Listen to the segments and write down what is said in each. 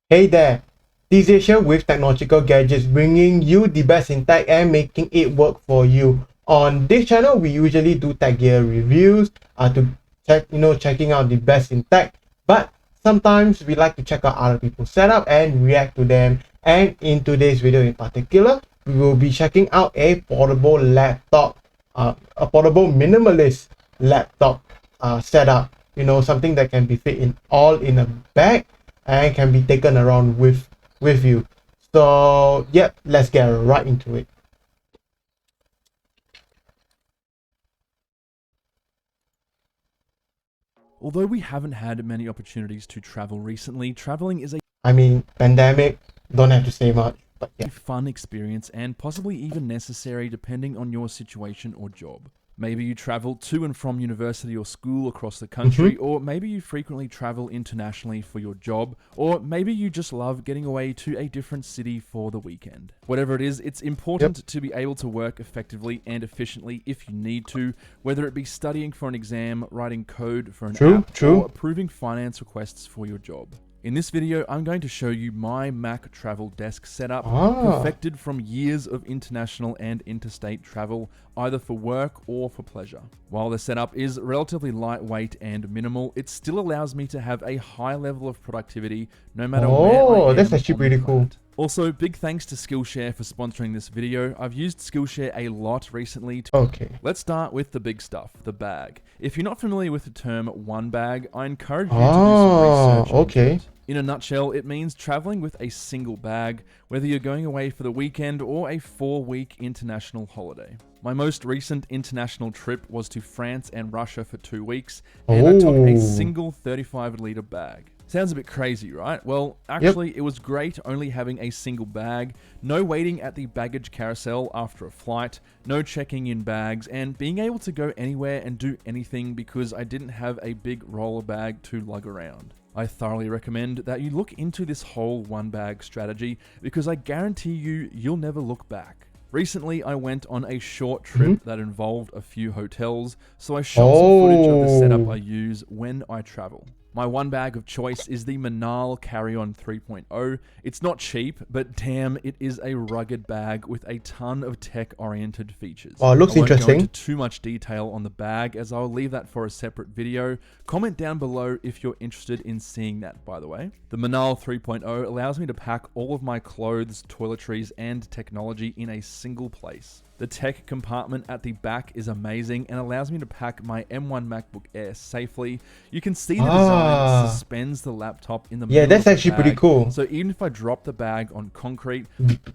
Hey there, TJ here with Technological Gadgets, bringing you the best in tech and making it work for you. On this channel, we usually do tech gear reviews to checking out the best in tech, but sometimes we like to check out other people's setup and react to them. And in today's video in particular, we will be checking out a portable laptop, a portable minimalist laptop setup. Something that can be fit in a bag and can be taken around with you. So yep, let's get right into it. Although we haven't had many opportunities to travel recently, traveling is a Pandemic, don't have to say much, but yeah. fun experience and possibly even necessary depending on your situation or job. Maybe you travel to and from university or school across the country, or maybe you frequently travel internationally for your job, or maybe you just love getting away to a different city for the weekend. Whatever it is, it's important to be able to work effectively and efficiently if you need to, whether it be studying for an exam, writing code for an app, or approving finance requests for your job. In this video, I'm going to show you my Mac travel desk setup, perfected from years of international and interstate travel, either for work or for pleasure. While the setup is relatively lightweight and minimal, it still allows me to have a high level of productivity no matter where I am. That's actually pretty cool. Also, big thanks to Skillshare for sponsoring this video. I've used Skillshare a lot recently. Let's start with the big stuff, the bag. If you're not familiar with the term one bag, I encourage you to do some research into it. In a nutshell, it means traveling with a single bag, whether you're going away for the weekend or a 4-week international holiday. My most recent international trip was to France and Russia for 2 weeks, and I took a single 35-liter bag. Sounds a bit crazy, right? Well, actually, it was great only having a single bag, no waiting at the baggage carousel after a flight, no checking in bags, and being able to go anywhere and do anything because I didn't have a big roller bag to lug around. I thoroughly recommend that you look into this whole one bag strategy because I guarantee you'll never look back. Recently, I went on a short trip that involved a few hotels, so I shot some footage of the setup I use when I travel. My one bag of choice is the Manal Carry-On 3.0. It's not cheap, but damn, it is a rugged bag with a ton of tech-oriented features. Oh, it looks interesting. I won't go into too much detail on the bag, as I'll leave that for a separate video. Comment down below if you're interested in seeing that, by the way. The Manal 3.0 allows me to pack all of my clothes, toiletries, and technology in a single place. The tech compartment at the back is amazing and allows me to pack my M1 MacBook Air safely. You can see the design suspends the laptop in the middle. Yeah, that's actually bag, pretty cool. So even if I drop the bag on concrete...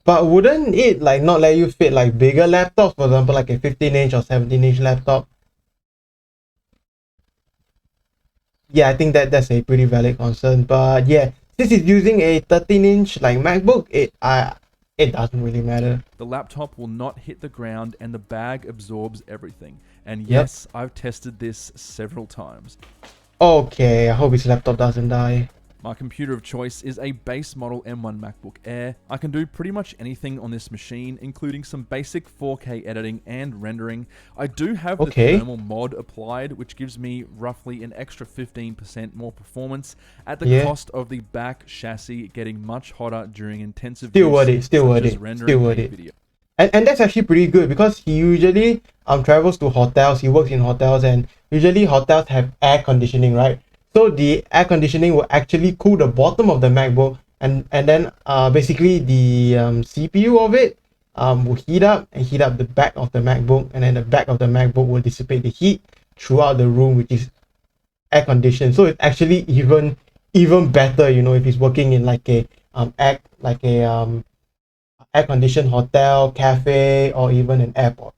But wouldn't it not let you fit bigger laptops, for example like a 15-inch or 17-inch laptop? Yeah, I think that's a pretty valid concern. But yeah, since it's using a 13-inch MacBook, it doesn't really matter. The laptop will not hit the ground and the bag absorbs everything. And yes, I've tested this several times. Okay, I hope his laptop doesn't die. My computer of choice is a base model M1 MacBook Air. I can do pretty much anything on this machine, including some basic 4K editing and rendering. I do have the thermal mod applied, which gives me roughly an extra 15% more performance at the cost of the back chassis getting much hotter during intensive use, still worth it. Video. And that's actually pretty good because he usually travels to hotels. He works in hotels, and usually hotels have air conditioning, right? So the air conditioning will actually cool the bottom of the MacBook, and then basically the CPU of it will heat up the back of the MacBook, and then the back of the MacBook will dissipate the heat throughout the room, which is air conditioned. So it's actually even better, if he's working in air conditioned hotel, cafe, or even an airport.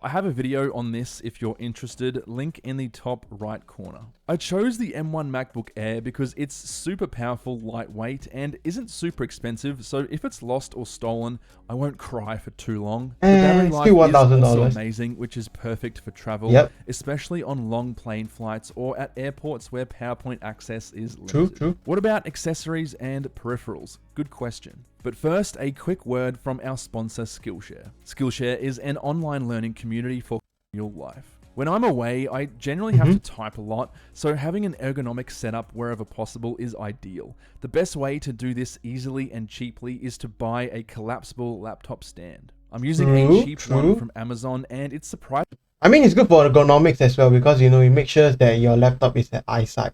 I have a video on this if you're interested, link in the top right corner. I chose the M1 MacBook Air because it's super powerful, lightweight, and isn't super expensive, so if it's lost or stolen, I won't cry for too long. The battery life is also amazing, which is perfect for travel, especially on long plane flights or at airports where PowerPoint access is limited. True. What about accessories and peripherals? Good question. But first, a quick word from our sponsor, Skillshare. Skillshare is an online learning community for your life. When I'm away, I generally have to type a lot, so having an ergonomic setup wherever possible is ideal. The best way to do this easily and cheaply is to buy a collapsible laptop stand. I'm using a cheap one from Amazon, and it's surprising. I mean, it's good for ergonomics as well, because you know, it makes sure that your laptop is at eyesight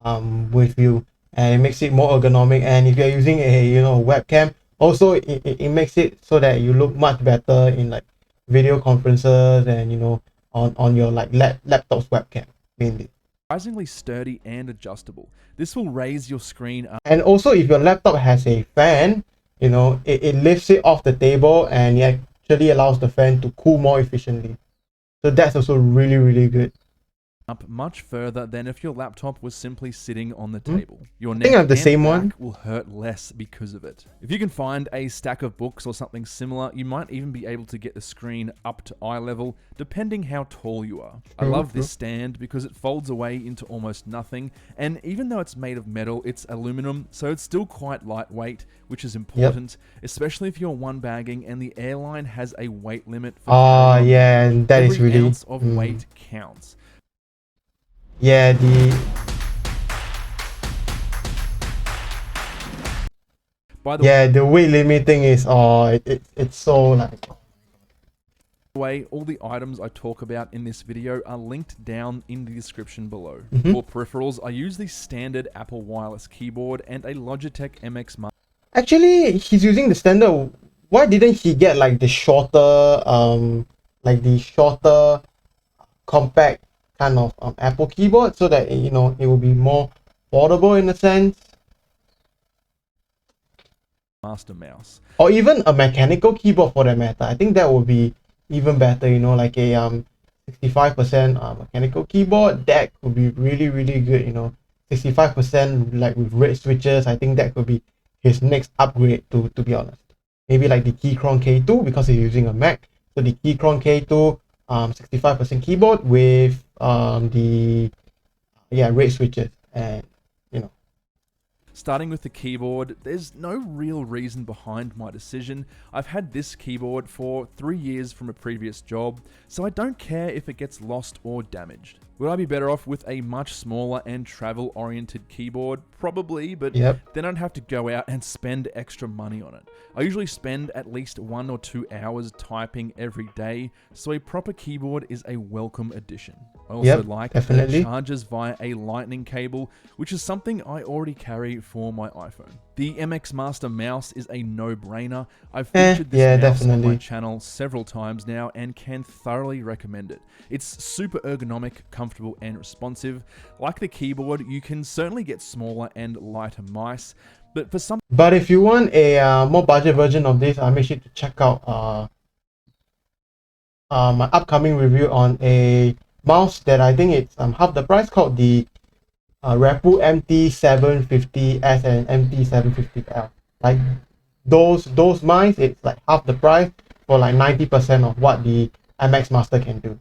with you, and it makes it more ergonomic. And if you're using a webcam, also it makes it so that you look much better in like video conferences and on your like laptop's webcam mainly. Surprisingly sturdy and adjustable. This will raise your screen up. And also, if your laptop has a fan, it lifts it off the table, and it actually allows the fan to cool more efficiently. So that's also really, really good. Up much further than if your laptop was simply sitting on the table. Your neck I think I have the and same back one. will hurt less because of it. If you can find a stack of books or something similar, you might even be able to get the screen up to eye level, depending how tall you are. I love this stand because it folds away into almost nothing, and even though it's made of metal, it's aluminum, so it's still quite lightweight, which is important, especially if you're one-bagging and the airline has a weight limit for yeah, that is every really ounce of weight counts. Yeah, the weight limit thing is it's so like. Way, all the items I talk about in this video are linked down in the description below. For peripherals, I use the standard Apple wireless keyboard and a Logitech MX. Actually, he's using the standard. Why didn't he get like the shorter compact kind of Apple keyboard, so that it will be more portable in a sense? Master mouse, or even a mechanical keyboard for that matter. I think that would be even better, like a 65% mechanical keyboard. That could be really, really good. 65% like with red switches. I think that could be his next upgrade, to be honest. Maybe like the Keychron K2, because he's using a Mac, so the Keychron K2 65% keyboard with the red switches. And starting with the keyboard, there's no real reason behind my decision. I've had this keyboard for 3 years from a previous job, so I don't care if it gets lost or damaged. Would I be better off with a much smaller and travel-oriented keyboard? Probably, but then I'd have to go out and spend extra money on it. I usually spend at least 1 or 2 hours typing every day, so a proper keyboard is a welcome addition. I also like that it charges via a lightning cable, which is something I already carry for my iPhone. The MX Master mouse is a no-brainer. I've featured this mouse on my channel several times now and can thoroughly recommend it. It's super ergonomic, comfortable, and responsive. Like the keyboard, you can certainly get smaller and lighter mice, but for some... But if you want a more budget version of this, make sure to check out my upcoming review on a mouse that I think it's half the price, called the Repu MT750S and MT750L. Like those mice, it's like half the price for like 90% of what the MX Master can do.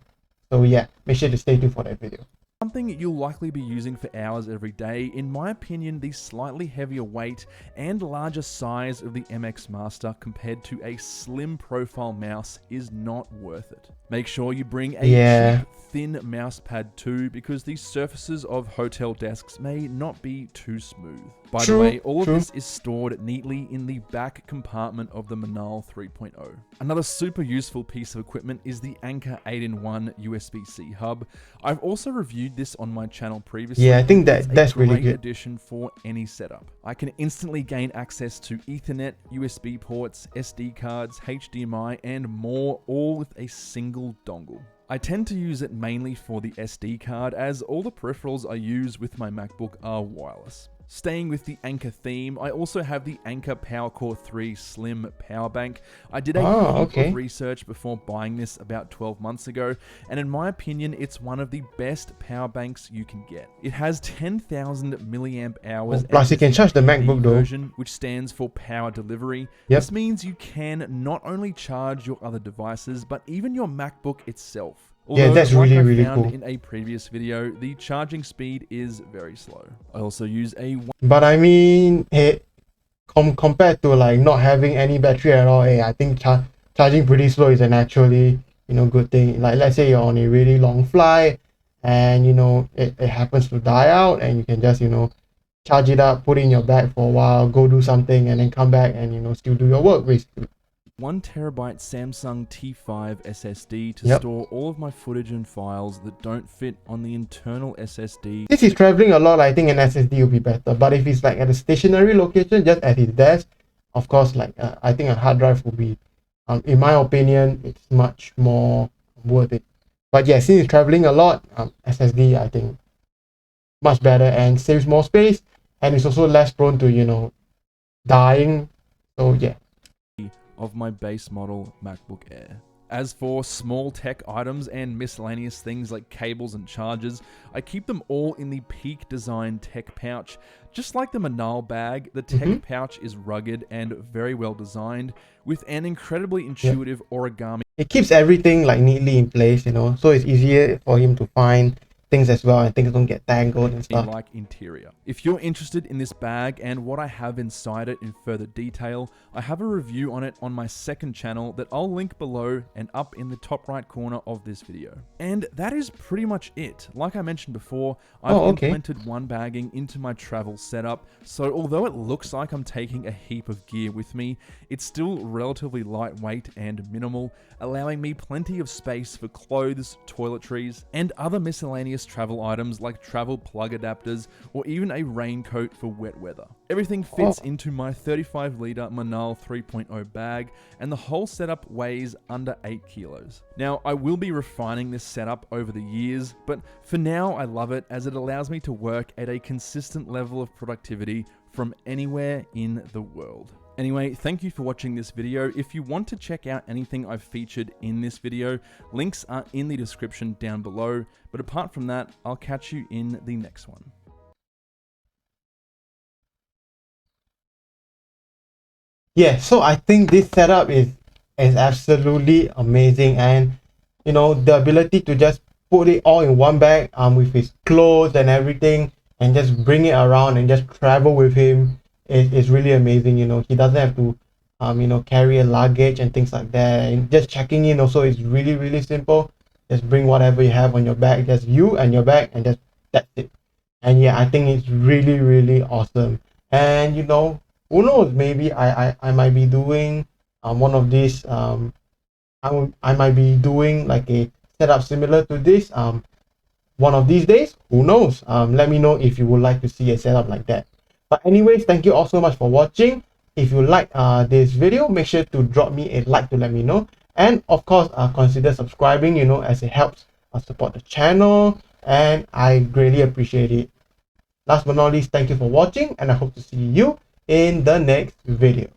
So yeah, make sure to stay tuned for that video. Something you'll likely be using for hours every day, in my opinion, the slightly heavier weight and larger size of the MX Master compared to a slim profile mouse is not worth it. Make sure you bring a cheap, thin mouse pad too, because the surfaces of hotel desks may not be too smooth. By the way, all of this is stored neatly in the back compartment of the Manal 3.0. Another super useful piece of equipment is the Anker 8-in-1 Usbc Hub. I've also reviewed this on my channel previously. Yeah, I think that's really good. It's a great addition for any setup. I can instantly gain access to Ethernet, USB ports, SD cards, HDMI, and more, all with a single dongle. I tend to use it mainly for the SD card, as all the peripherals I use with my MacBook are wireless. Staying with the Anker theme, I also have the Anker Powercore 3 Slim Powerbank. I did a heap of research before buying this about 12 months ago, and in my opinion, it's one of the best power banks you can get. It has 10,000 milliamp hours. Plus, you can charge the MacBook version, which stands for power delivery. This means you can not only charge your other devices, but even your MacBook itself. Although, that's like really I found cool. in a previous video, the charging speed is very slow. I also use a... But I mean, compared to like not having any battery at all, I think charging pretty slow is an actually good thing. Like, let's say you're on a really long flight and it happens to die out, and you can just charge it up, put it in your bag for a while, go do something, and then come back and still do your work basically. 1TB Samsung T5 SSD to store all of my footage and files that don't fit on the internal SSD. Since he's traveling a lot, I think an SSD will be better. But if he's like at a stationary location, just at his desk, of course, like I think a hard drive will be, in my opinion, it's much more worth it. But yeah, since he's traveling a lot, SSD I think much better and saves more space, and it's also less prone to dying. So yeah. Of my base model MacBook Air. As for small tech items and miscellaneous things like cables and chargers, I keep them all in the Peak Design Tech Pouch. Just like the Manal bag, the Tech Pouch is rugged and very well designed, with an incredibly intuitive origami. It keeps everything like neatly in place, so it's easier for him to find things as well, and things don't get tangled and stuff. Like interior. If you're interested in this bag and what I have inside it in further detail, I have a review on it on my second channel that I'll link below and up in the top right corner of this video. And that is pretty much it. Like I mentioned before, I've implemented one bagging into my travel setup, so although it looks like I'm taking a heap of gear with me, it's still relatively lightweight and minimal, allowing me plenty of space for clothes, toiletries, and other miscellaneous travel items like travel plug adapters or even a raincoat for wet weather. Everything fits into my 35-litre Manal 3.0 bag, and the whole setup weighs under 8 kilos. Now, I will be refining this setup over the years, but for now I love it as it allows me to work at a consistent level of productivity from anywhere in the world. Anyway, thank you for watching this video. If you want to check out anything I've featured in this video, links are in the description down below. But apart from that, I'll catch you in the next one. Yeah, so I think this setup is absolutely amazing, and the ability to just put it all in one bag with his clothes and everything, and just bring it around and just travel with him is really amazing. He doesn't have to carry a luggage and things like that, and just checking in also is really, really simple. Just bring whatever you have on your bag, just you and your bag, and just that's it. And yeah, I think it's really, really awesome. And who knows, maybe I might be doing one of these I might be doing like a setup similar to this one of these days. Who knows? Let me know if you would like to see a setup like that. But anyways, thank you all so much for watching. If you like this video, make sure to drop me a like to let me know, and of course consider subscribing, as it helps support the channel, and I greatly appreciate it. Last but not least, thank you for watching, and I hope to see you in the next video.